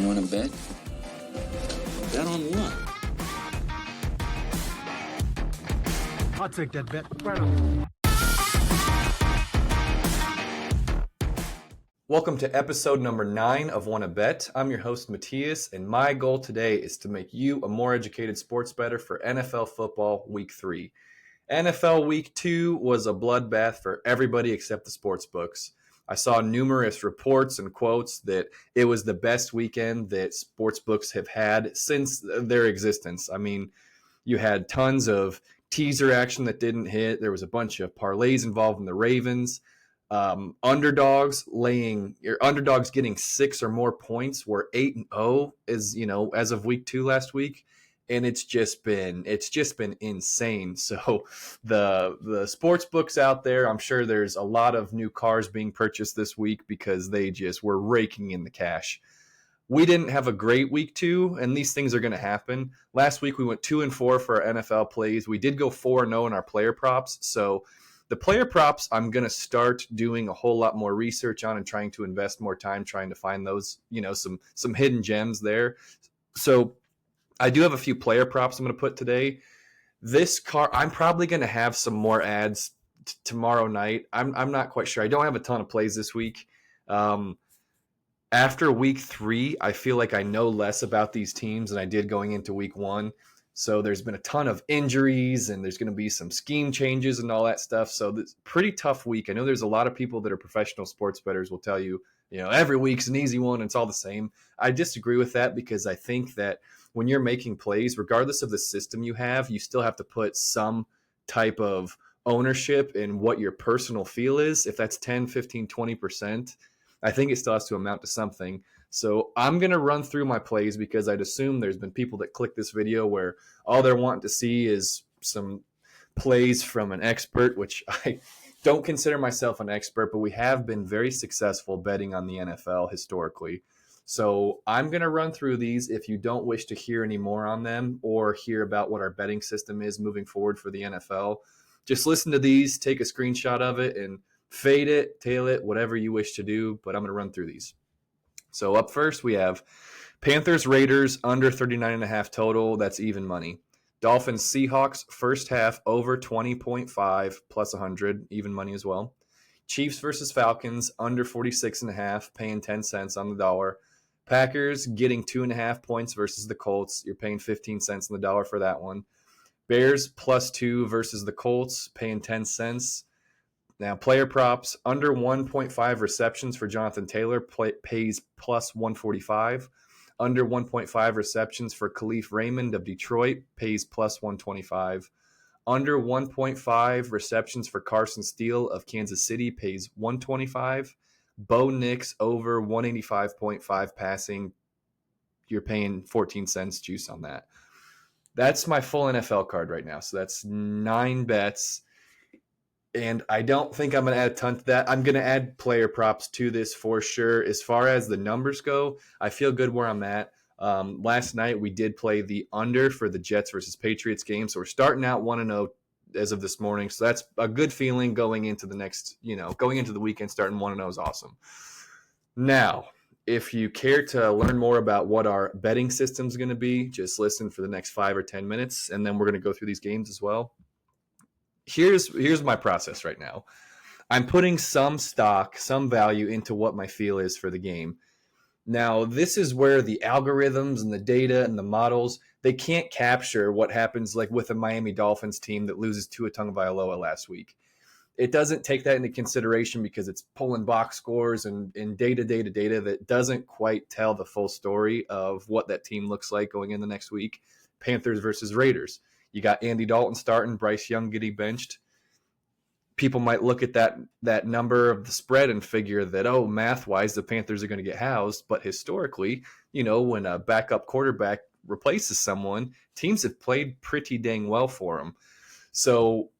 Want to bet? Bet on what? I'll take that bet right on. Welcome to episode number 9 of Wanna Bet. I'm your host, Mathias, and my goal today is to make you a more educated sports bettor for NFL football Week 3. NFL Week 2 was a bloodbath for everybody except the sports books. I saw numerous reports and quotes that it was the best weekend that sports books have had since their existence. I mean, you had tons of teaser action that didn't hit. There was a bunch of parlays involved in the Ravens. Underdogs getting 6 or more points were 8-0 as of week 2 last week. And it's just been insane. So the sports books out there, I'm sure there's a lot of new cars being purchased this week because they just were raking in the cash. We didn't have a great week 2, and these things are going to happen. Last week we went 2-4 for our NFL plays. We did go 4-0 in our player props. So the player props, I'm going to start doing a whole lot more research on and trying to invest more time trying to find those, some hidden gems there. So I do have a few player props I'm going to put today. This car, I'm probably going to have some more ads tomorrow night. I'm not quite sure. I don't have a ton of plays this week. After week 3, I feel like I know less about these teams than I did going into week 1. So there's been a ton of injuries and there's going to be some scheme changes and all that stuff. So it's a pretty tough week. I know there's a lot of people that are professional sports bettors will tell you, every week's an easy one. It's all the same. I disagree with that because I think that when you're making plays, regardless of the system you have, you still have to put some type of ownership in what your personal feel is. If that's 10, 15, 20%, I think it still has to amount to something. So I'm going to run through my plays because I'd assume there's been people that click this video where all they're wanting to see is some plays from an expert, which I don't consider myself an expert, but we have been very successful betting on the NFL historically. So I'm going to run through these. If you don't wish to hear any more on them or hear about what our betting system is moving forward for the NFL, just listen to these, take a screenshot of it, and fade it, tail it, whatever you wish to do. But I'm going to run through these. So up first, we have Panthers Raiders under 39.5 total. That's even money. Dolphins Seahawks first half over 20.5 plus 100, even money as well. Chiefs versus Falcons under 46.5, paying 10 cents on the dollar. Packers getting 2.5 points versus the Colts. You're paying 15 cents on the dollar for that one. Bears +2 versus the Colts, paying 10 cents. Now, player props, under 1.5 receptions for Jonathan Taylor pays +145. Under 1.5 receptions for Khalif Raymond of Detroit pays +125. Under 1.5 receptions for Carson Steele of Kansas City pays $125. Bo Nix over 185.5 passing. You're paying 14 cents juice on that. That's my full NFL card right now. So that's 9 bets. And I don't think I'm going to add a ton to that. I'm going to add player props to this for sure. As far as the numbers go, I feel good where I'm at. Last night we did play the under for the Jets versus Patriots game. So we're starting out 1-0 as of this morning. So that's a good feeling going into going into the weekend, starting 1-0 is awesome. Now, if you care to learn more about what our betting system is going to be, just listen for the next 5 or 10 minutes. And then we're going to go through these games as well. Here's my process right now. I'm putting some stock, some value into what my feel is for the game. Now, this is where the algorithms and the data and the models, they can't capture what happens like with a Miami Dolphins team that loses Tua Tagovailoa last week. It doesn't take that into consideration because it's pulling box scores and data that doesn't quite tell the full story of what that team looks like going in the next week. Panthers versus Raiders. You got Andy Dalton starting, Bryce Young getting benched. People might look at that number of the spread and figure that, math-wise, the Panthers are going to get housed. But historically, when a backup quarterback replaces someone, teams have played pretty dang well for them. So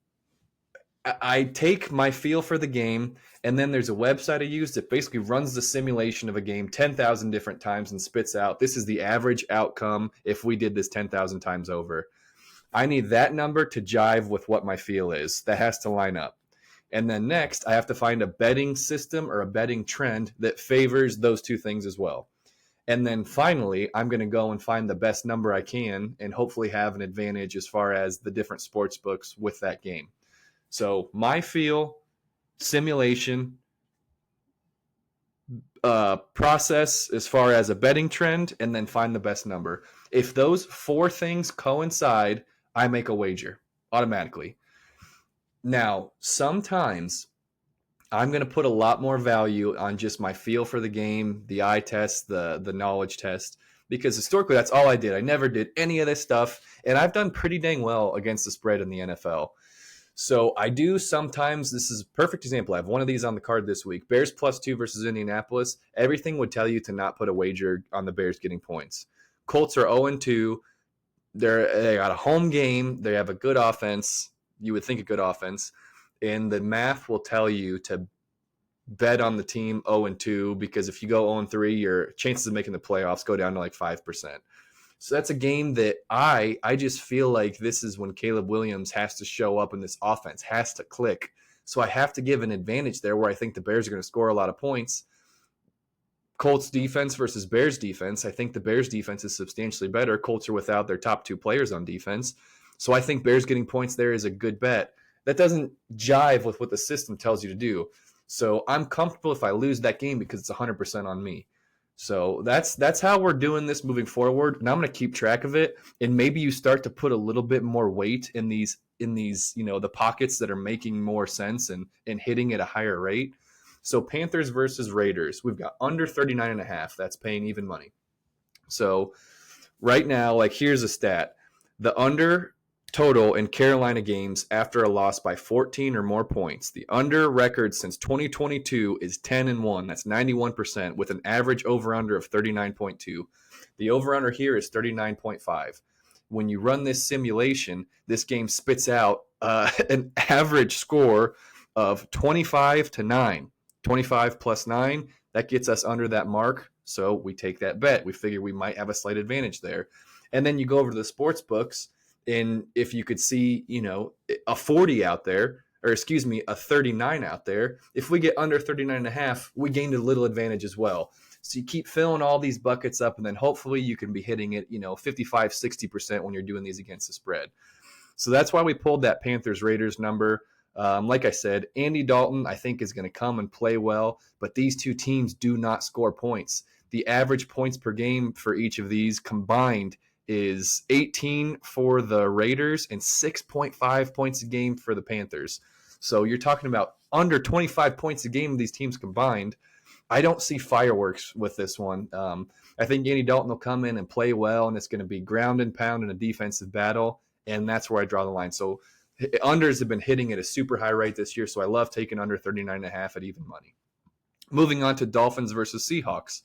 I take my feel for the game, and then there's a website I use that basically runs the simulation of a game 10,000 different times and spits out, this is the average outcome if we did this 10,000 times over. I need that number to jive with what my feel is. That has to line up. And then next, I have to find a betting system or a betting trend that favors those two things as well. And then finally, I'm going to go and find the best number I can and hopefully have an advantage as far as the different sports books with that game. So my feel, simulation, process as far as a betting trend, and then find the best number. If those four things coincide, I make a wager automatically. Now, sometimes I'm going to put a lot more value on just my feel for the game, the eye test, the knowledge test, because historically that's all I did. I never did any of this stuff, and I've done pretty dang well against the spread in the NFL. So I do sometimes. This is a perfect example. I have one of these on the card this week. Bears +2 versus Indianapolis. Everything would tell you to not put a wager on the Bears getting points. Colts are 0-2. They got a home game. They have a good offense. You would think a good offense. And the math will tell you to bet on the team 0-2 because if you go 0-3, your chances of making the playoffs go down to like 5%. So that's a game that I just feel like this is when Caleb Williams has to show up and this offense has to click. So I have to give an advantage there where I think the Bears are going to score a lot of points. Colts defense versus Bears defense. I think the Bears defense is substantially better. Colts are without their top two players on defense. So I think Bears getting points there is a good bet. That doesn't jive with what the system tells you to do. So I'm comfortable if I lose that game because it's 100% on me. So that's how we're doing this moving forward, and I'm going to keep track of it. And maybe you start to put a little bit more weight in these the pockets that are making more sense and hitting at a higher rate. So Panthers versus Raiders, we've got under 39.5. That's paying even money. So right now, like here's a stat: the under total in Carolina games after a loss by 14 or more points. The under record since 2022 is 10-1. That's 91% with an average over-under of 39.2. The over-under here is 39.5. When you run this simulation, this game spits out an average score of 25-9. 25 plus 9, that gets us under that mark. So we take that bet. We figure we might have a slight advantage there. And then you go over to the sports books, and if you could see, a 40 out there, or excuse me, a 39 out there, if we get under 39.5, we gained a little advantage as well. So you keep filling all these buckets up, and then hopefully you can be hitting it, 55, 60% when you're doing these against the spread. So that's why we pulled that Panthers-Raiders number. Like I said, Andy Dalton, I think, is going to come and play well, but these two teams do not score points. The average points per game for each of these combined is 18 for the Raiders and 6.5 points a game for the Panthers. So you're talking about under 25 points a game of these teams combined. I don't see fireworks with this one. I think Andy Dalton will come in and play well, and it's going to be ground and pound in a defensive battle, and that's where I draw the line. So unders have been hitting at a super high rate this year, so I love taking under 39.5 at even money. Moving on to Dolphins versus Seahawks.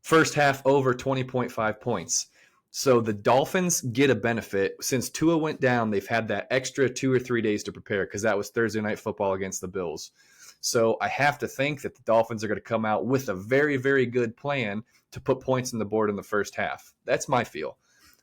First half over 20.5 points. So the Dolphins get a benefit. Since Tua went down, they've had that extra 2 or 3 days to prepare because that was Thursday Night Football against the Bills. So I have to think that the Dolphins are going to come out with a very, very good plan to put points on the board in the first half. That's my feel.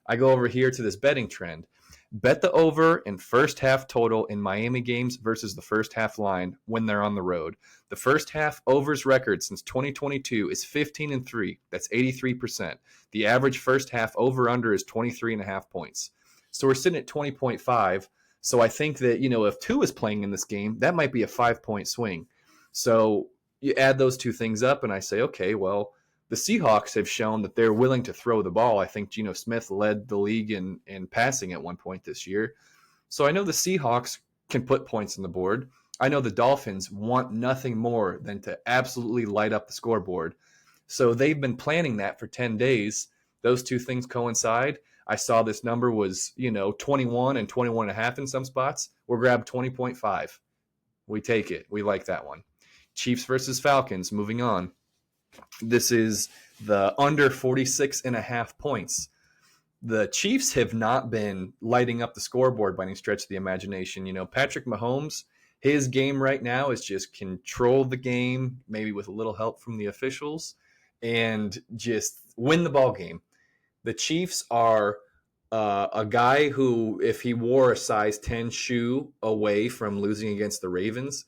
I go over here to this betting trend. Bet the over in first half total in Miami games versus the first half line when they're on the road. The first half overs record since 2022 is 15-3. That's 83%. The average first half over under is 23.5 points. So we're sitting at 20.5. So I think that, if Tua is playing in this game, that might be a 5-point swing. So you add those two things up and I say, okay, well, the Seahawks have shown that they're willing to throw the ball. I think Geno Smith led the league in passing at one point this year. So I know the Seahawks can put points on the board. I know the Dolphins want nothing more than to absolutely light up the scoreboard. So they've been planning that for 10 days. Those two things coincide. I saw this number was, 21 and 21.5 in some spots. We'll grab 20.5. We take it. We like that one. Chiefs versus Falcons, moving on. This is the under 46.5 points. The Chiefs have not been lighting up the scoreboard by any stretch of the imagination. Patrick Mahomes, his game right now is just control the game, maybe with a little help from the officials, and just win the ball game. The Chiefs are a guy who, if he wore a size 10 shoe away from losing against the Ravens,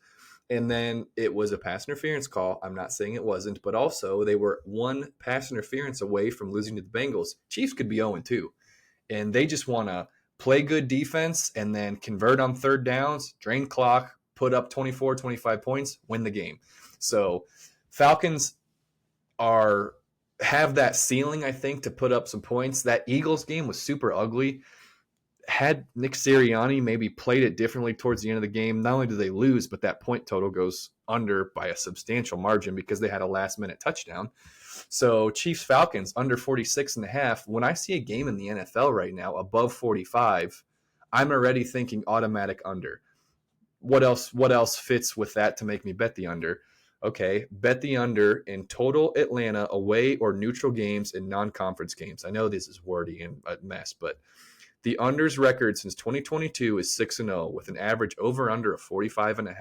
And then it was a pass interference call. I'm not saying it wasn't, but also they were one pass interference away from losing to the Bengals. Chiefs could be 0-2, and they just want to play good defense and then convert on third downs, drain clock, put up 24, 25 points, win the game. So Falcons have that ceiling, I think, to put up some points. That Eagles game was super ugly. Had Nick Sirianni maybe played it differently towards the end of the game, not only do they lose, but that point total goes under by a substantial margin because they had a last-minute touchdown. So Chiefs-Falcons under 46.5. When I see a game in the NFL right now above 45, I'm already thinking automatic under. What else fits with that to make me bet the under? Okay, bet the under in total Atlanta away or neutral games in non-conference games. I know this is wordy and a mess, but the under's record since 2022 is 6-0 with an average over-under of 45.5.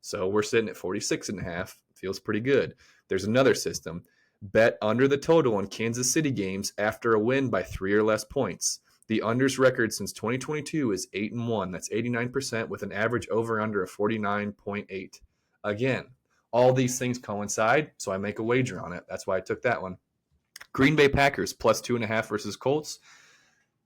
So we're sitting at 46.5. Feels pretty good. There's another system. Bet under the total on Kansas City games after a win by 3 or less points. The under's record since 2022 is 8-1. That's 89% with an average over-under of 49.8. Again, all these things coincide, so I make a wager on it. That's why I took that one. Green Bay Packers plus 2.5 versus Colts.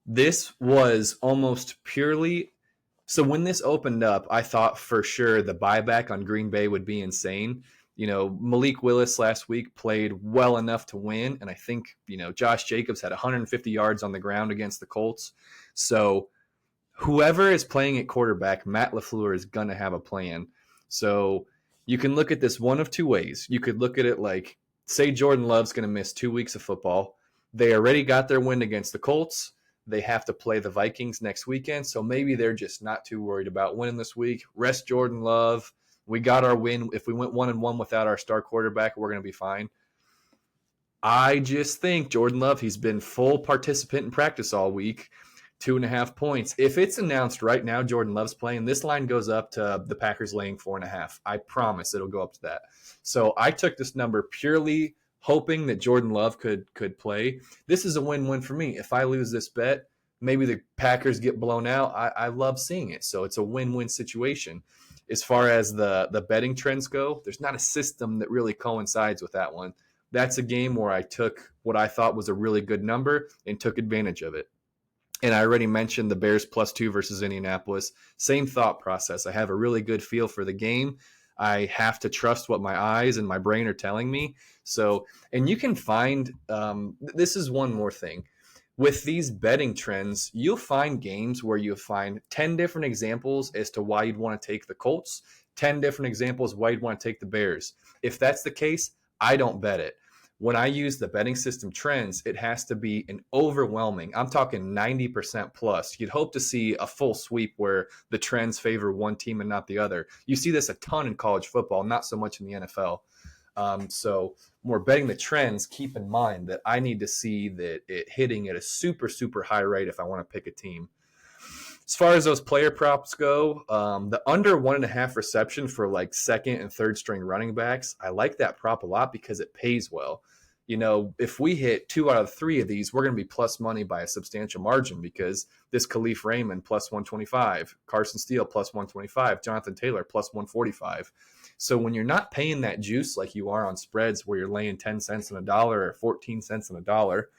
This was almost purely – so when this opened up, I thought for sure the buyback on Green Bay would be insane. Malik Willis last week played well enough to win, and I think, Josh Jacobs had 150 yards on the ground against the Colts. So whoever is playing at quarterback, Matt LaFleur is going to have a plan. So you can look at this one of two ways. You could look at it like, say Jordan Love's going to miss 2 weeks of football. They already got their win against the Colts. They have to play the Vikings next weekend, so maybe they're just not too worried about winning this week. Rest Jordan Love. We got our win. If we went 1-1 without our star quarterback, we're going to be fine. I just think Jordan Love, he's been full participant in practice all week, 2.5 points. If it's announced right now Jordan Love's playing, this line goes up to the Packers laying 4.5. I promise it'll go up to that. So I took this number purely hoping that Jordan Love could play. This is a win-win for me. If I lose this bet, maybe the Packers get blown out. I love seeing it. So it's a win-win situation. As far as the betting trends go, there's not a system that really coincides with that one. That's a game where I took what I thought was a really good number and took advantage of it. And I already mentioned the Bears +2 versus Indianapolis. Same thought process. I have a really good feel for the game. I have to trust what my eyes and my brain are telling me. So, and you can find, this is one more thing. With these betting trends, you'll find games where you'll find 10 different examples as to why you'd want to take the Colts, 10 different examples why you'd want to take the Bears. If that's the case, I don't bet it. When I use the betting system trends, it has to be an overwhelming, I'm talking 90% plus. You'd hope to see a full sweep where the trends favor one team and not the other. You see this a ton in college football, not so much in the NFL. So when we're betting the trends, keep in mind that I need to see that it hitting at a super, super high rate if I want to pick a team. As far as those player props go, the under 1.5 reception for like second and third string running backs, I like that prop a lot because it pays well. If we hit 2 out of 3 of these, we're going to be plus money by a substantial margin because this Khalif Raymond plus 125, Carson Steele plus 125, Jonathan Taylor plus 145. So when you're not paying that juice like you are on spreads where you're laying 10 cents on a dollar or 14 cents on a dollar,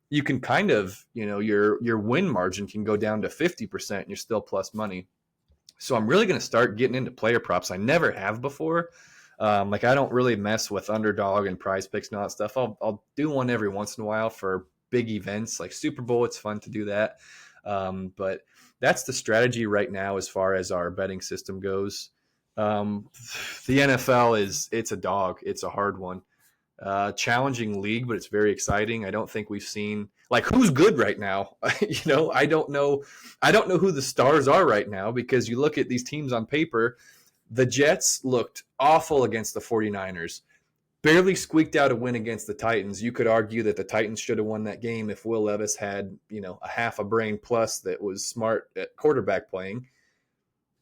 you can kind of, your win margin can go down to 50% and you're still plus money. So I'm really going to start getting into player props. I never have before. I don't really mess with underdog and prize picks and all that stuff. I'll do one every once in a while for big events like Super Bowl. It's fun to do that. But that's the strategy right now as far as our betting system goes. The NFL it's a dog. It's a hard one. Challenging league, but it's very exciting. I don't think we've seen who's good right now. I don't know who the stars are right now because you look at these teams on paper. The Jets looked awful against the 49ers. Barely squeaked out a win against the Titans. You could argue that the Titans should have won that game if Will Levis had, a half a brain plus that was smart at quarterback playing.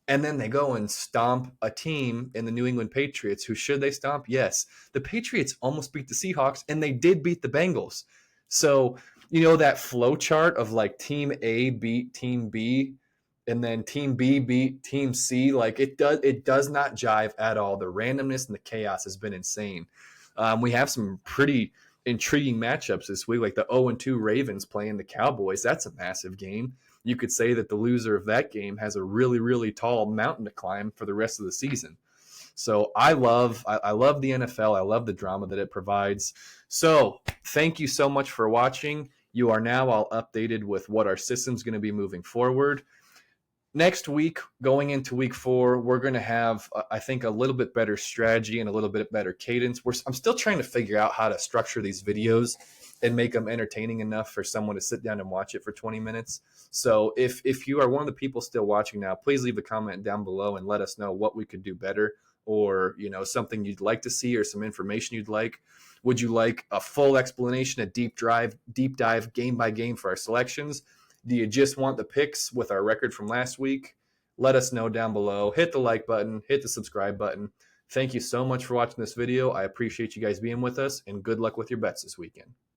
And then they go and stomp a team in the New England Patriots, who should they stomp? Yes. The Patriots almost beat the Seahawks, and they did beat the Bengals. So, that flow chart of team A beat team B, and then team B beat team C. Like it does not jive at all. The randomness and the chaos has been insane. We have some pretty intriguing matchups this week, like the 0-2 Ravens playing the Cowboys. That's a massive game. You could say that the loser of that game has a really, really tall mountain to climb for the rest of the season. So I love the NFL. I love the drama that it provides. So thank you so much for watching. You are now all updated with what our system's going to be moving forward. Next week, going into week 4, we're going to have, I think, a little bit better strategy and a little bit better cadence. I'm still trying to figure out how to structure these videos and make them entertaining enough for someone to sit down and watch it for 20 minutes. So if you are one of the people still watching now, please leave a comment down below and let us know what we could do better, or something you'd like to see, or some information you'd like. Would you like a full explanation, a deep dive game by game for our selections? Do you just want the picks with our record from last week? Let us know down below. Hit the like button, hit the subscribe button. Thank you so much for watching this video. I appreciate you guys being with us, and good luck with your bets this weekend.